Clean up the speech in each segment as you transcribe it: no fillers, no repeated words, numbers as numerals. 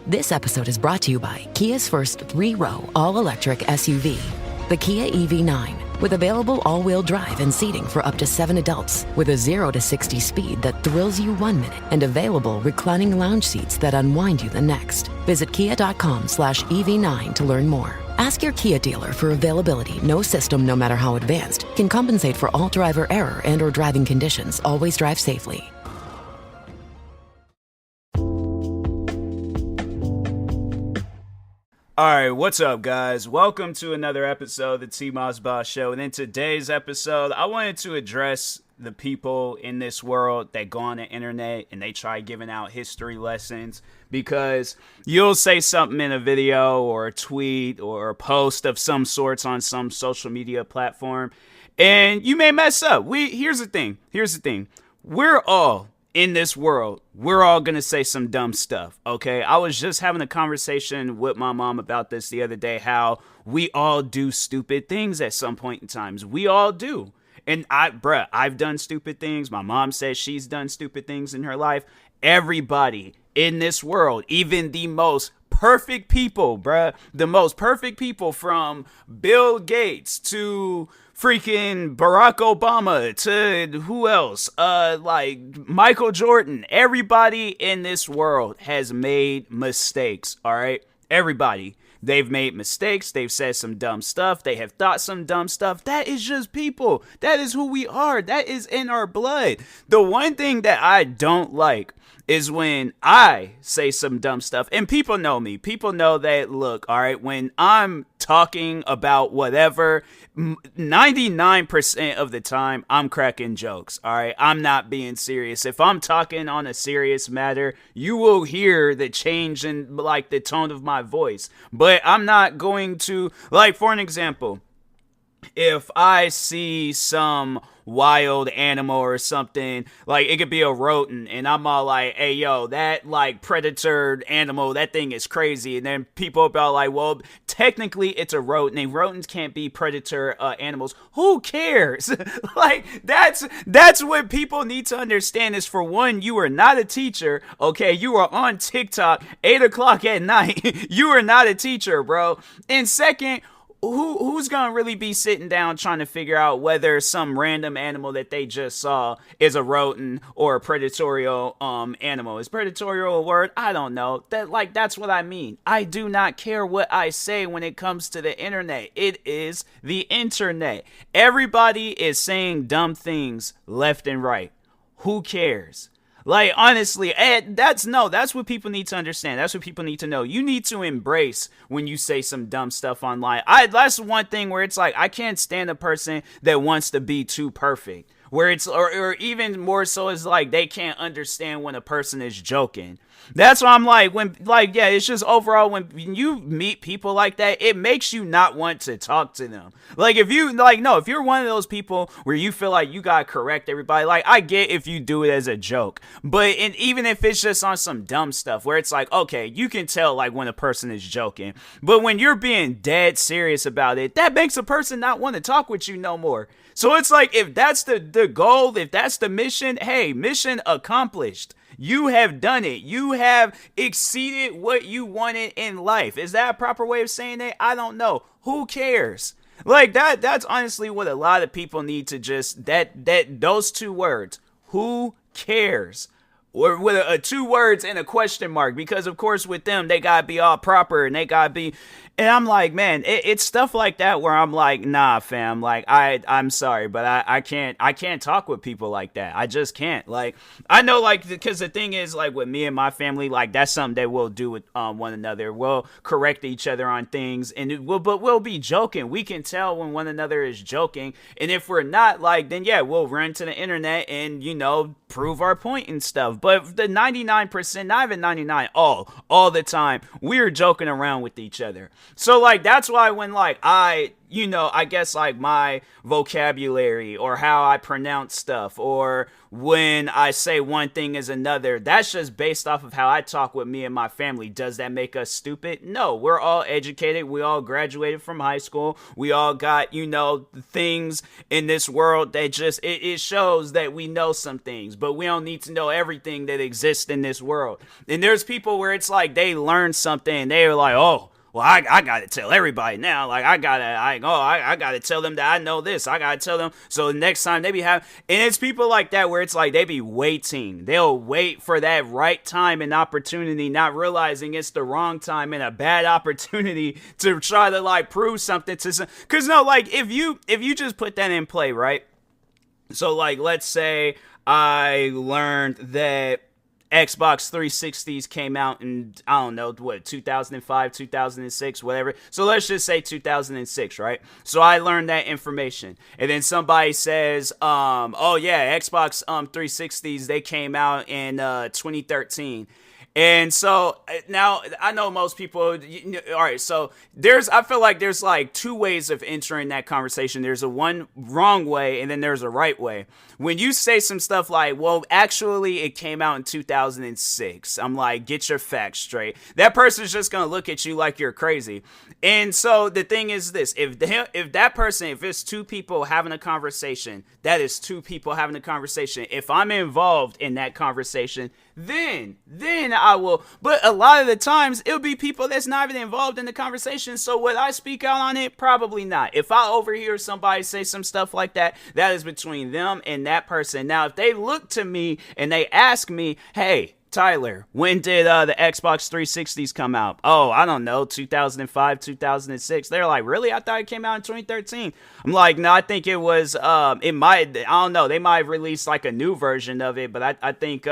This episode is brought to you by Kia's first 3-row all-electric SUV, the Kia EV9, with available all-wheel drive and seating for up to 7 adults, with a 0 to 60 speed that thrills you 1 minute, and available reclining lounge seats that unwind you the next. Visit kia.com/EV9 to learn more. Ask your Kia dealer for availability. No system, no matter how advanced, can compensate for all driver error and or driving conditions. Always drive safely. Alright, what's up guys? Welcome to another episode of the TMossBoss Show. And in today's episode, I wanted to address the people in this world that go on the internet and they try giving out history lessons, because you'll say something in a video or a tweet or a post of some sorts on some social media platform and you may mess up. Here's the thing. We're all in this world. We're all going to say some dumb stuff, okay? I was just having a conversation with my mom about this the other day, how we all do stupid things at some point in times. We all do. And I've done stupid things. My mom says she's done stupid things in her life. Everybody in this world, even the most perfect people, the most perfect people, from Bill Gates to freaking Barack Obama to who else? Like Michael Jordan. Everybody in this world has made mistakes, all right? Everybody. They've made mistakes. They've said some dumb stuff. They have thought some dumb stuff. That is just people. That is who we are. That is in our blood. The one thing that I don't like is when I say some dumb stuff, and people know me. People know that, look, all right, when I'm talking about whatever, 99% of the time, I'm cracking jokes, all right? I'm not being serious. If I'm talking on a serious matter, you will hear the change in, like, the tone of my voice. But I'm not going to, like, for an example, if I see some wild animal or something, like it could be a rodent, and I'm all like, hey yo, that like predator animal, that thing is crazy. And then people about like, well, technically it's a rodent and rodents can't be predator animals. Who cares? Like that's what people need to understand is, for one, you are not a teacher, okay? You are on TikTok 8 o'clock at night. You are not a teacher, bro. And second, who's gonna really be sitting down trying to figure out whether some random animal that they just saw is a rodent or a predatorial animal? Is predatorial a word? I don't know. That's what I mean. I do not care what I say when it comes to the internet. It is the internet. Everybody is saying dumb things left and right. Who cares? Like, honestly, that's what people need to understand. That's what people need to know. You need to embrace when you say some dumb stuff online. That's one thing where it's like, I can't stand a person that wants to be too perfect. Where it's, or even more so, is like they can't understand when a person is joking. That's why I'm like, it's just overall, when you meet people like that, it makes you not want to talk to them. Like, if you're one of those people where you feel like you gotta correct everybody, like, I get if you do it as a joke, but even if it's just on some dumb stuff where it's like, okay, you can tell like when a person is joking, but when you're being dead serious about it, that makes a person not want to talk with you no more. So it's like, if that's the goal, if that's the mission, hey, mission accomplished. You have done it. You have exceeded what you wanted in life. Is that a proper way of saying it? I don't know. Who cares? Like, that's honestly what a lot of people need to just, those two words. Who cares? Or with 2 words and a question mark, because of course with them, they gotta be all proper and they gotta be, and I'm like, man, it's stuff like that where I'm like, nah, fam, like, I'm sorry, but I can't talk with people like that. I just can't. Like, I know, like, because the thing is, like, with me and my family, like, that's something that we'll do with one another. We'll correct each other on things, and we'll be joking. We can tell when one another is joking, and if we're not, like, then yeah, we'll run to the internet and, prove our point and stuff. But the 99%, not even 99, all the time, we're joking around with each other. So, like, that's why when, like, I I guess like my vocabulary or how I pronounce stuff, or when I say one thing is another, that's just based off of how I talk with me and my family. Does that make us stupid? No, we're all educated. We all graduated from high school. We all got, things in this world that just, it shows that we know some things, but we don't need to know everything that exists in this world. And there's people where it's like they learn something and they're like, oh, well, I gotta tell everybody now. Like, I gotta tell them that I know this. I gotta tell them. So the next time they be and it's people like that where it's like they be waiting. They'll wait for that right time and opportunity, not realizing it's the wrong time and a bad opportunity to try to like prove something to some. Cause no, like if you just put that in play, right? So like, let's say I learned that Xbox 360s came out in, I don't know, 2005, 2006, whatever. So let's just say 2006, right? So I learned that information. And then somebody says, oh yeah, Xbox 360s, they came out in 2013. And so now I know most people, all right, so I feel like there's like two ways of entering that conversation. There's a one wrong way and then there's a right way. When you say some stuff like, well, actually it came out in 2006, I'm like, get your facts straight. That person's just going to look at you like you're crazy. And so the thing is this, if it's two people having a conversation, that is two people having a conversation. If I'm involved in that conversation, then I will. But a lot of the times it'll be people that's not even involved in the conversation. So would I speak out on it? Probably not. If I overhear somebody say some stuff like that, that is between them and that person. Now, if they look to me and they ask me, hey, Tyler, when did the Xbox 360s come out? Oh, I don't know, 2005, 2006. They're like, really? I thought it came out in 2013. I'm like, no, I think it was, I don't know, they might have released like a new version of it, but I think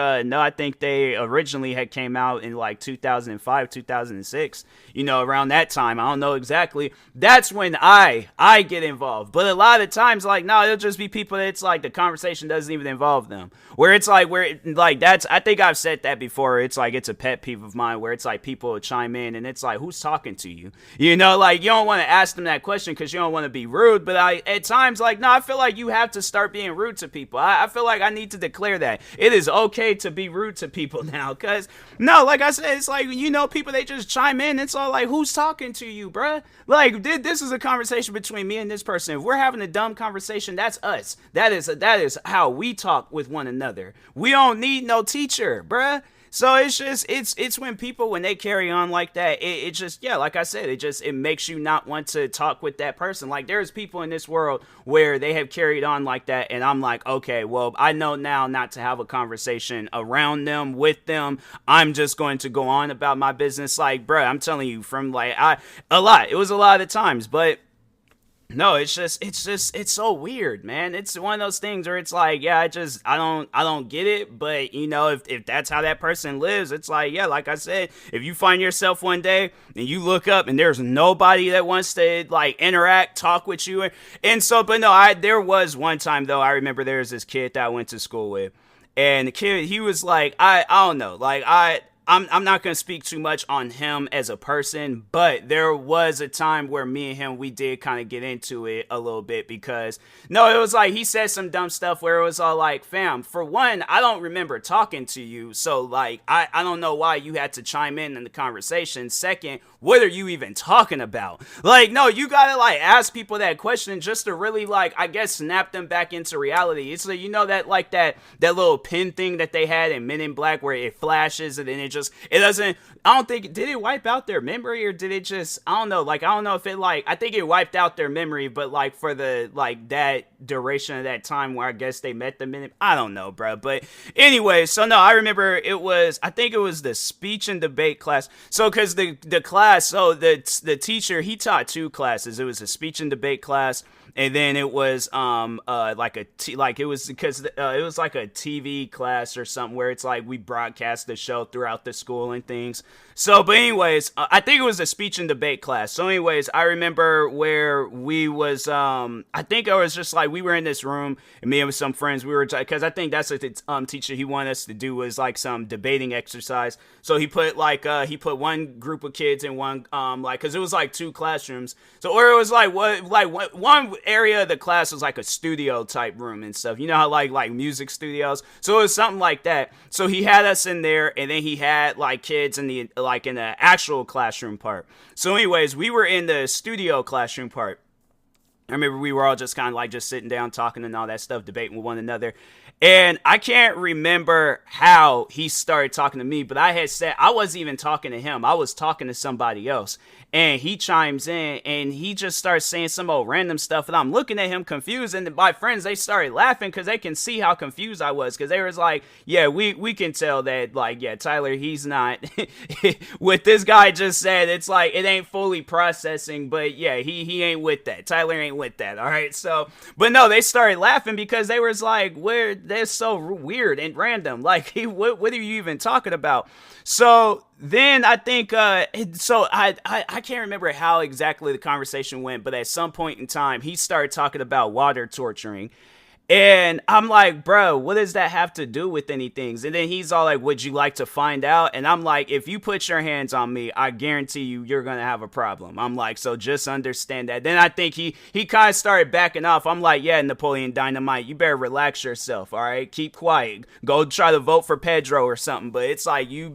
they originally had came out in like 2005, 2006, around that time. I don't know exactly. That's when I get involved. But a lot of the times, like, no, it'll just be people that's like the conversation doesn't even involve them. Where it's like, I think I've said that before. It's like, it's a pet peeve of mine where it's like people chime in and it's like, who's talking to you? Like you don't want to ask them that question because you don't want to be rude. But at times, like, no, I feel like you have to start being rude to people. I feel like I need to declare that it is okay to be rude to people now. Because no, like I said, it's like, people, they just chime in. It's all like, who's talking to you, bruh? Like, this is a conversation between me and this person. If we're having a dumb conversation, that's us. That is how we talk with one another. We don't need no teacher, bruh. So it's just, it's when people, when they carry on like that, it just, yeah, like I said, it makes you not want to talk with that person. Like, there's people in this world where they have carried on like that, and I'm like, okay, well, I know now not to have a conversation around them, with them. I'm just going to go on about my business. Like, bruh, I'm telling you, from like, it was a lot of times, but no, it's so weird, man. It's one of those things where it's like, yeah, I don't get it. But if that's how that person lives, it's like, yeah, like I said, if you find yourself one day and you look up and there's nobody that wants to like interact, talk with you. And so, but no, there was one time though, I remember there was this kid that I went to school with, and the kid, he was like, I don't know, like I'm not going to speak too much on him as a person, but there was a time where me and him, we did kind of get into it a little bit because, no, it was like he said some dumb stuff where it was all like, fam, for one, I don't remember talking to you, so like, I don't know why you had to chime in the conversation. Second, what are you even talking about? Like, no, you gotta like ask people that question just to really like, I guess, snap them back into reality. It's like, that like that little pin thing that they had in Men in Black where it flashes and then it doesn't, I don't think, did it wipe out their memory or did it just, I don't know, like, I don't know if it like, I think it wiped out their memory, but like for the, like that duration of that time where I guess they met the minute, I don't know, bro. But anyway, so no, I remember I think it was the speech and debate class. So cause the class, so the teacher, he taught two classes. It was a speech and debate class and then it was like it was because it was like a TV class or something where it's like we broadcast the show throughout the school and things. So, but anyways, I think it was a speech and debate class. So anyways, I remember where we was, I think I was just like, we were in this room and me and some friends, we were, cause I think that's what the teacher he wanted us to do was like some debating exercise. So he put one group of kids in one, cause it was like 2 classrooms. So, or it was like one area of the class was like a studio type room and stuff. You know how like music studios. So it was something like that. So he had us in there and then he had like kids in the actual classroom part. So anyways, we were in the studio classroom part. I remember we were all just kind of like just sitting down talking and all that stuff, debating with one another. And I can't remember how he started talking to me, but I had said I wasn't even talking to him. I was talking to somebody else. And he chimes in and he just starts saying some old random stuff. And I'm looking at him confused. And my friends, they started laughing because they can see how confused I was. Because they was like, yeah, we can tell that, like, yeah, Tyler, he's not. What this guy just said, it's like, it ain't fully processing. But yeah, he ain't with that. Tyler ain't with that. All right. So, but no, they started laughing because they was like, they're so weird and random. Like, what are you even talking about? So then I think, I can't remember how exactly the conversation went, but at some point in time, he started talking about water torturing. And I'm like, bro, what does that have to do with anything? And then he's all like, would you like to find out? And I'm like, if you put your hands on me, I guarantee you're going to have a problem. I'm like, so just understand that. Then I think he kind of started backing off. I'm like, yeah, Napoleon Dynamite, you better relax yourself, all right? Keep quiet. Go try to vote for Pedro or something. But it's like, you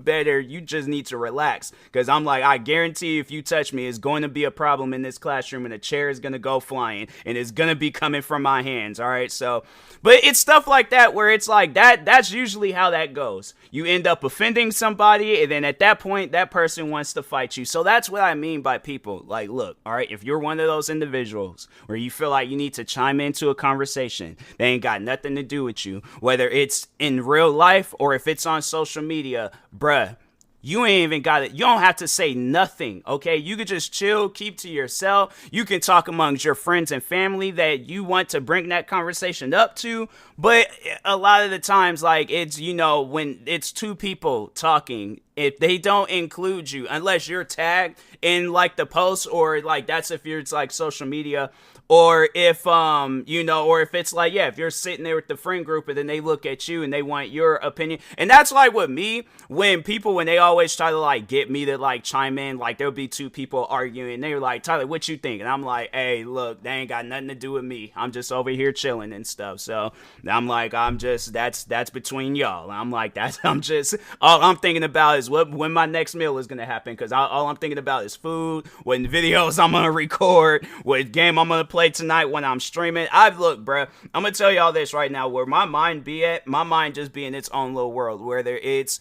just need to relax. Because I'm like, I guarantee you if you touch me, it's going to be a problem in this classroom and a chair is going to go flying and it's going to be coming from my hands, all right? So, but it's stuff like that where it's like that's usually how that goes. You end up offending somebody and then at that point that person wants to fight you. So that's what I mean by people. Like, look, all right, if you're one of those individuals where you feel like you need to chime into a conversation that ain't got nothing to do with you, whether it's in real life or if it's on social media, bruh, you ain't even got it. You don't have to say nothing, okay? You could just chill, keep to yourself. You can talk amongst your friends and family that you want to bring that conversation up to. But a lot of the times, like, it's, when it's 2 people talking, if they don't include you, unless you're tagged in, like, the post or, like, that's if it's, like, social media. Or if, or if it's like, yeah, if you're sitting there with the friend group and then they look at you and they want your opinion. And that's like with me, when they always try to like get me to like chime in, like there'll be 2 people arguing and they're like, Tyler, what you think? And I'm like, hey, look, they ain't got nothing to do with me. I'm just over here chilling and stuff. So I'm like, that's between y'all. I'm like, all I'm thinking about is when my next meal is going to happen. Cause all I'm thinking about is food, what videos I'm going to record, what game I'm going to play tonight when I'm streaming. Look, bruh, I'm gonna tell y'all this right now, where my mind be at, my mind just be in its own little world, whether it's,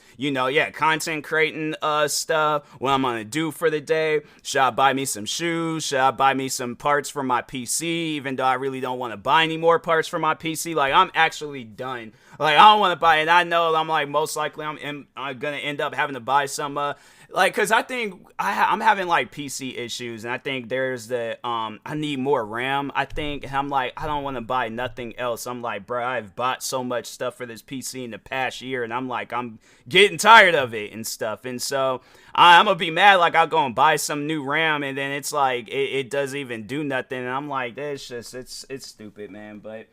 content creating stuff, what I'm gonna do for the day, should I buy me some shoes, should I buy me some parts for my PC, even though I really don't want to buy any more parts for my PC, like, I'm actually done. Like, I don't want to buy it. I know I'm like, most likely I'm gonna end up having to buy some, cause I think I'm having like PC issues, and I think there's I need more RAM. I think, and I'm like, I don't want to buy nothing else. I'm like, bro, I've bought so much stuff for this PC in the past year, and I'm like, I'm getting tired of it and stuff. And so I'm gonna be mad, like I'll go and buy some new RAM, and then it's like it doesn't even do nothing, and I'm like, it's stupid, man. But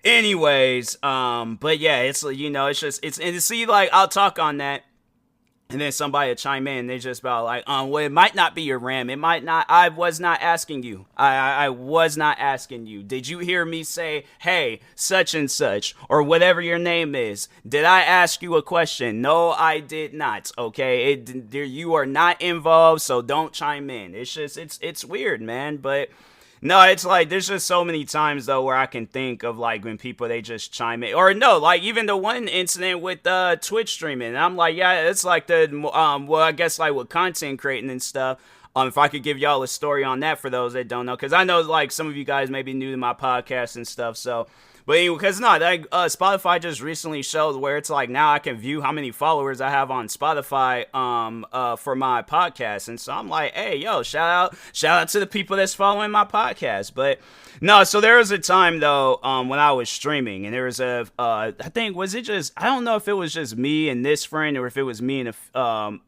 anyways, but yeah, it's and see, like, I'll talk on that. And then somebody will chime in, they just about like, well, it might not be your RAM. It might not. I was not asking you. I was not asking you. Did you hear me say, hey, such and such, or whatever your name is? Did I ask you a question? No, I did not. Okay, you are not involved, so don't chime in. It's just, it's weird, man. But no, it's like, there's just so many times, though, where I can think of, like, when people, they just chime in. Or, no, like, even the one incident with Twitch streaming. And I'm like, yeah, it's like I guess, like, with content creating and stuff. If I could give y'all a story on that for those that don't know. Because I know, like, some of you guys may be new to my podcast and stuff, so. But anyway, because no, that Spotify just recently showed where it's like now I can view how many followers I have on Spotify for my podcast, and so I'm like, hey, yo, shout out to the people that's following my podcast. But no, so there was a time though when I was streaming, and there was I think I don't know if it was just me and this friend or if it was me and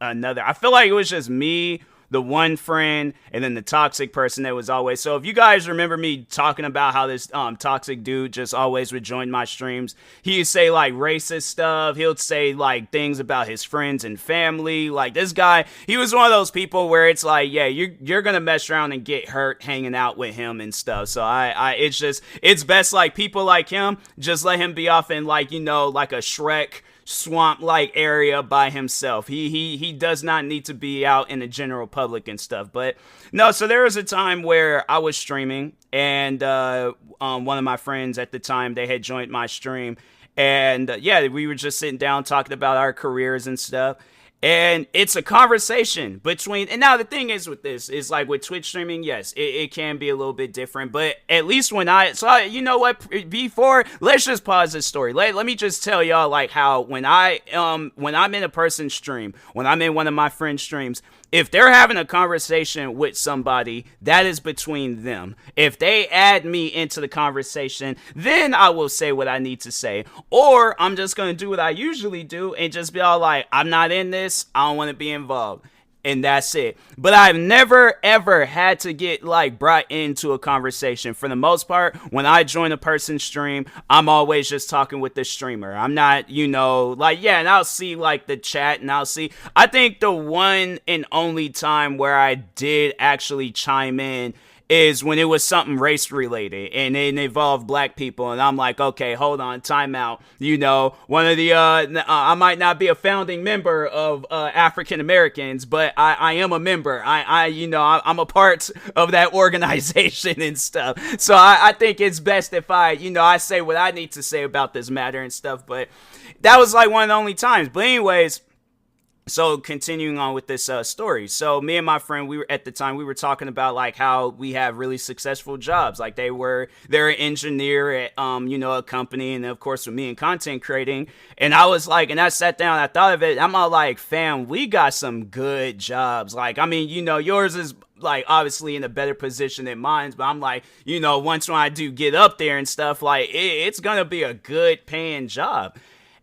another. I feel like it was just me, the one friend, and then the toxic person that was always. So if you guys remember me talking about how this toxic dude just always would join my streams, he'd say like racist stuff. He'll say like things about his friends and family. Like this guy, he was one of those people where it's like, yeah, you're gonna mess around and get hurt hanging out with him and stuff. So it's best like people like him, just let him be off in like, like a Shrek swamp like area by himself. He does not need to be out in the general public and stuff. But no, so there was a time where I was streaming, and one of my friends at the time, they had joined my stream, and we were just sitting down talking about our careers and stuff. And it's a conversation between, and now the thing is with this, is like with Twitch streaming, yes, it can be a little bit different, but at least you know what, let's just pause this story. Let me just tell y'all like how when I'm in a person's stream, when I'm in one of my friends' streams, if they're having a conversation with somebody, that is between them. If they add me into the conversation, then I will say what I need to say. Or I'm just going to do what I usually do and just be all like, I'm not in this. I don't want to be involved. And that's it. But I've never, ever had to get like brought into a conversation. For the most part, when I join a person's stream, I'm always just talking with the streamer. I'm not, and I'll see like the chat, and I think the one and only time where I did actually chime in is when it was something race related and it involved black people, and I'm like, okay, hold on, time out. One of the I might not be a founding member of African Americans, but I am a member. I'm a part of that organization and stuff. So I think it's best if I say what I need to say about this matter and stuff. But that was like one of the only times. But anyways, so continuing on with this story. So me and my friend, we were talking about like how we have really successful jobs. Like they're an engineer at, a company. And of course with me in content creating. And I was like, and I sat down, I thought of it. I'm all like, fam, we got some good jobs. Like, I mean, yours is like obviously in a better position than mine, but I'm like, once when I do get up there and stuff, like it's going to be a good paying job.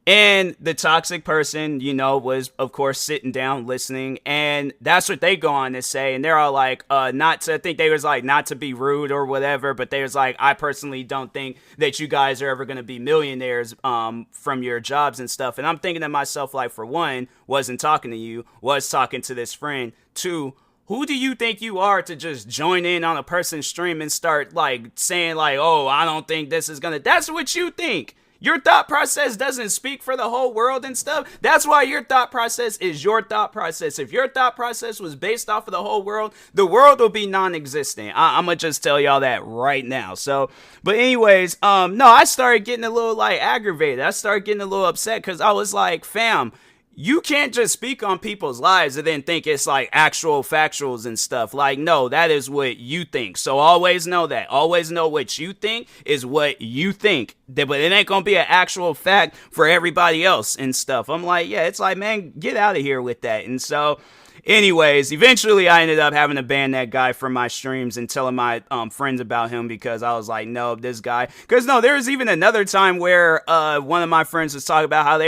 And the toxic person, was, of course, sitting down, listening. And that's what they go on to say. And they're all like, not to be rude or whatever. But they was like, I personally don't think that you guys are ever going to be millionaires from your jobs and stuff. And I'm thinking to myself, like, for one, wasn't talking to you, was talking to this friend. Two, who do you think you are to just join in on a person's stream and start, like, saying, like, oh, I don't think this is going to... That's what you think. Your thought process doesn't speak for the whole world and stuff. That's why your thought process is your thought process. If your thought process was based off of the whole world, the world will be non-existent. I'm going to just tell y'all that right now. So, but anyways, no, I started getting a little like aggravated. I started getting a little upset because I was like, fam, you can't just speak on people's lives and then think it's like actual factuals and stuff. Like, no, that is what you think. So always know that. Always know what you think is what you think. But it ain't gonna be an actual fact for everybody else and stuff. I'm like, yeah, it's like, man, get out of here with that. And so anyways, eventually I ended up having to ban that guy from my streams and telling my friends about him because I was like, no, this guy. Because no, there was even another time where one of my friends was talking about how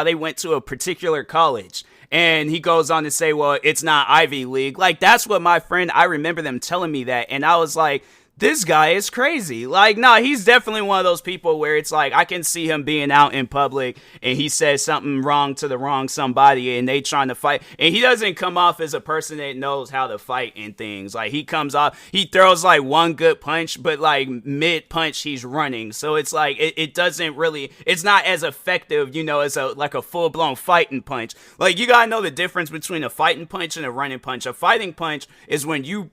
they went to a particular college. And he goes on to say, well, it's not Ivy League. Like, that's what I remember them telling me that. And I was like, this guy is crazy. Like, no, he's definitely one of those people where it's like, I can see him being out in public and he says something wrong to the wrong somebody and they trying to fight. And he doesn't come off as a person that knows how to fight and things. Like, he comes off, he throws like one good punch, but like mid punch, he's running. So it's like, it doesn't really, it's not as effective, as a full blown fighting punch. Like, you gotta know the difference between a fighting punch and a running punch. A fighting punch is when you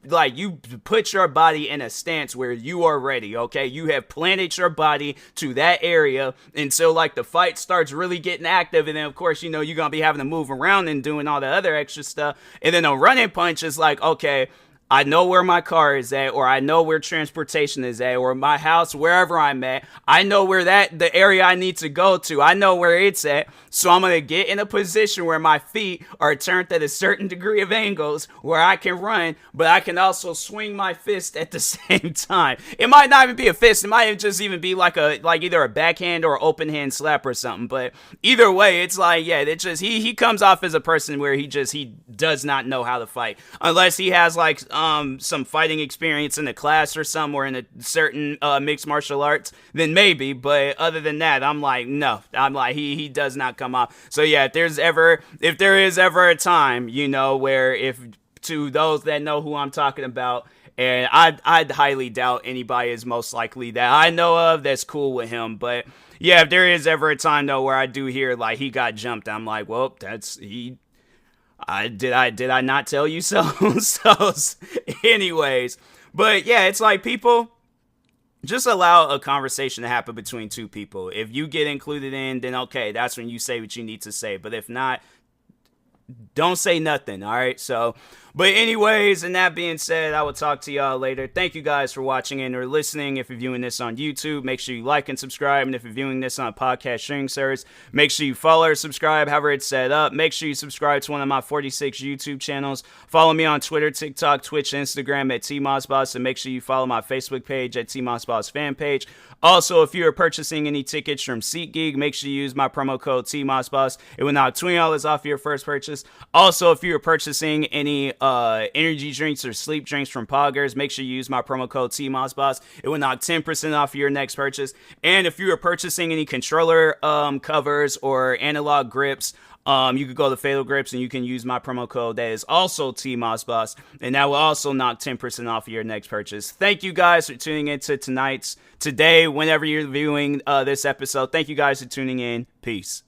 put your body in a stance where you are ready, okay? You have planted your body to that area until like the fight starts really getting active, and then of course, you're gonna be having to move around and doing all the other extra stuff. And then a running punch is like, okay, I know where my car is at, or I know where transportation is at, or my house, wherever I'm at. I know where the area I need to go to. I know where it's at. So I'm going to get in a position where my feet are turned at a certain degree of angles where I can run, but I can also swing my fist at the same time. It might not even be a fist. It might just even be like either a backhand or open hand slap or something. But either way, it's like, yeah, it's just, he comes off as a person where he does not know how to fight, unless he has like some fighting experience in a class or something, or in a certain mixed martial arts, then maybe. But other than that, I'm like, no, I'm like, he does not come off. So yeah, if there is ever a time, you know, where, if to those that know who I'm talking about, and I'd highly doubt anybody is most likely that I know of that's cool with him, but yeah, if there is ever a time though where I do hear like he got jumped, I'm like, well, that's he. Did I not tell you so? So, anyways, but yeah, it's like, people, just allow a conversation to happen between two people. If you get included in, then okay, that's when you say what you need to say. But if not, don't say nothing, all right? So, but anyways, and that being said, I will talk to y'all later. Thank you guys for watching and or listening. If you're viewing this on YouTube, make sure you like and subscribe. And if you're viewing this on a podcast streaming service, make sure you follow or subscribe, however it's set up. Make sure you subscribe to one of my 46 YouTube channels. Follow me on Twitter, TikTok, Twitch, Instagram at TMossBoss. And make sure you follow my Facebook page at TMossBoss fan page. Also, if you are purchasing any tickets from SeatGeek, make sure you use my promo code TMossBoss. It will knock $20 off your first purchase. Also, if you are purchasing any energy drinks or sleep drinks from Poggers, make sure you use my promo code TMossBoss. It will knock 10% off your next purchase. And if you are purchasing any controller covers or analog grips, you could go to Fatal Grips and you can use my promo code that is also TMossBoss, and that will also knock 10% off your next purchase. Thank you guys for tuning in to today, whenever you're viewing this episode. Thank you guys for tuning in. Peace.